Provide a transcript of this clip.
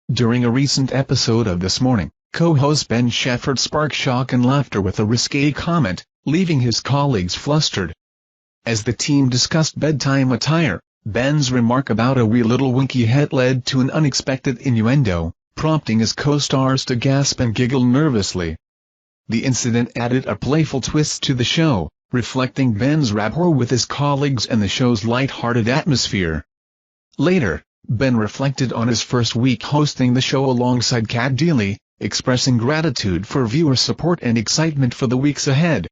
During a recent episode of This Morning, co-host Ben Shephard sparked shock and laughter with a risque comment, leaving his colleagues flustered. As the team discussed bedtime attire, Ben's remark about a wee little winky head led to an unexpected innuendo, prompting his co-stars to gasp and giggle nervously. The incident added a playful twist to the show, reflecting Ben's rapport with his colleagues and the show's light-hearted atmosphere. Later, Ben reflected on his first week hosting the show alongside Cat Deely, expressing gratitude for viewer support and excitement for the weeks ahead.